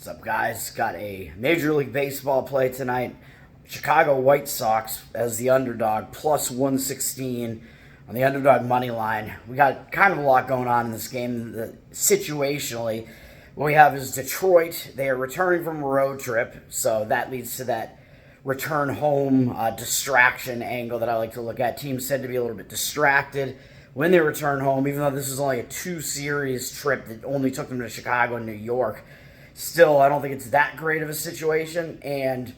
What's up, guys? Got a Major League Baseball play tonight. Chicago White Sox as the underdog, plus 116 on the underdog money line. We got kind of a lot going on in this game. Situationally, what we have is Detroit. They are returning from a road trip, so that leads to that return home distraction angle that I like to look at. Teams tend to be a little bit distracted when they return home, even though this is only a 2-series trip that only took them to Chicago and New York. Still, I don't think it's that great of a situation, and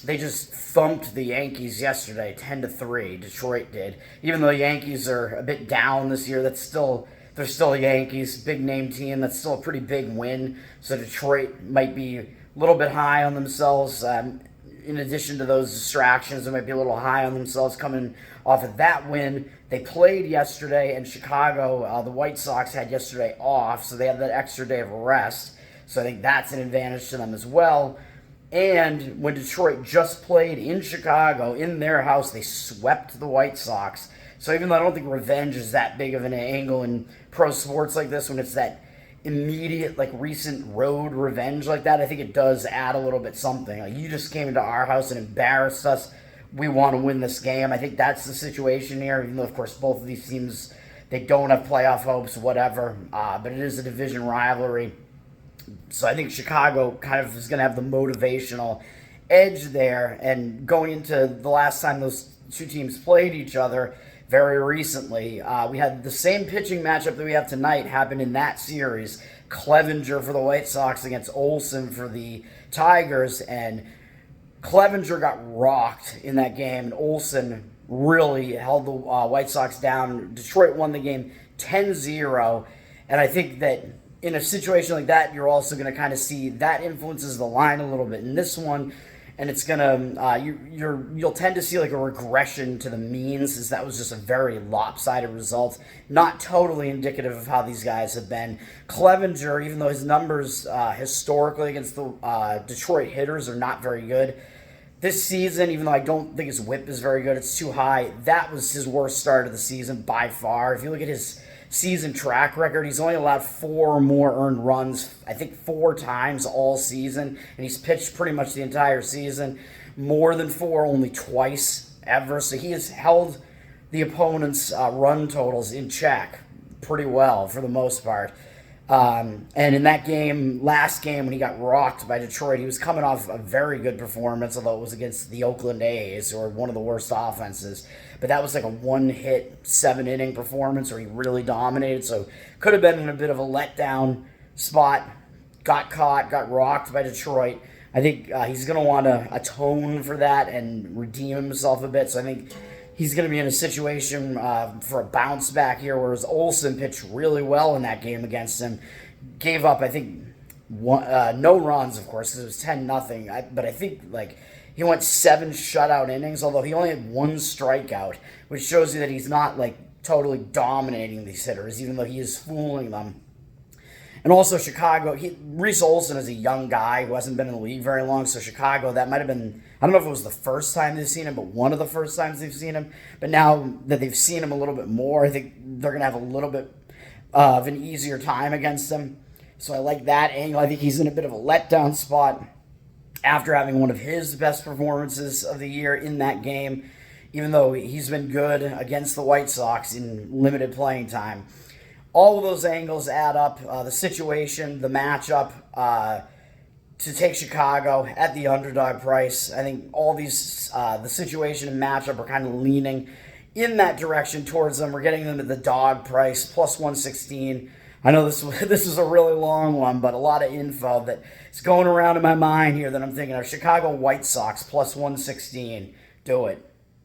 they just thumped the Yankees yesterday, 10-3. Detroit did. Even though the Yankees are a bit down this year, they're still Yankees, big name team. That's still a pretty big win. So Detroit might be a little bit high on themselves. In addition to those distractions, they might be a little high on themselves coming off of that win. They played yesterday, and Chicago, the White Sox had yesterday off, so they had that extra day of rest. So I think that's an advantage to them as well. And when Detroit just played in Chicago, in their house, they swept the White Sox. So even though I don't think revenge is that big of an angle in pro sports like this, when it's that immediate, recent road revenge like that, I think it does add a little bit something. Like, you just came into our house and embarrassed us. We want to win this game. I think that's the situation here, even though, of course, both of these teams, they don't have playoff hopes, whatever. But it is a division rivalry. So I think Chicago kind of is going to have the motivational edge there. And going into the last time those two teams played each other very recently, we had the same pitching matchup that we have tonight happen in that series. Clevenger for the White Sox against Olson for the Tigers. And Clevenger got rocked in that game. And Olson really held the White Sox down. Detroit won the game 10-0. And I think that in a situation like that, you're also going to kind of see that influences the line a little bit in this one, and it's going to you'll tend to see like a regression to the mean, since that was just a very lopsided result, not totally indicative of how these guys have been. Clevenger, even though his numbers historically against the Detroit hitters are not very good, this season, even though I don't think his whip is very good, it's too high, that was his worst start of the season by far. If you look at his season track record, he's only allowed 4 or more earned runs, I think 4 times all season, and he's pitched pretty much the entire season. More than 4 only twice ever, so he has held the opponent's run totals in check pretty well for the most part. And in that game, last game, when he got rocked by Detroit, he was coming off a very good performance, although it was against the Oakland A's, who are one of the worst offenses. But that was like a 1-hit, 7-inning performance where he really dominated, so could have been in a bit of a letdown spot. Got caught, got rocked by Detroit. I think he's going to want to atone for that and redeem himself a bit, so I think he's going to be in a situation for a bounce back here, whereas Olson pitched really well in that game against him. Gave up, I think, no runs, of course, because it was 10-0. But I think he went 7 shutout innings, although he only had 1 strikeout, which shows you that he's not totally dominating these hitters, even though he is fooling them. And also Chicago, Reese Olson is a young guy who hasn't been in the league very long, so Chicago, that might have been, I don't know if it was the first time they've seen him, but one of the first times they've seen him. But now that they've seen him a little bit more, I think they're going to have a little bit of an easier time against him. So I like that angle. I think he's in a bit of a letdown spot after having one of his best performances of the year in that game, even though he's been good against the White Sox in limited playing time. All of those angles add up. The situation, the matchup, to take Chicago at the underdog price. I think all these, the situation and matchup are kind of leaning in that direction towards them. We're getting them at the dog price, plus 116. I know this is a really long one, but a lot of info that's going around in my mind here that I'm thinking of. Chicago White Sox, plus 116. Do it.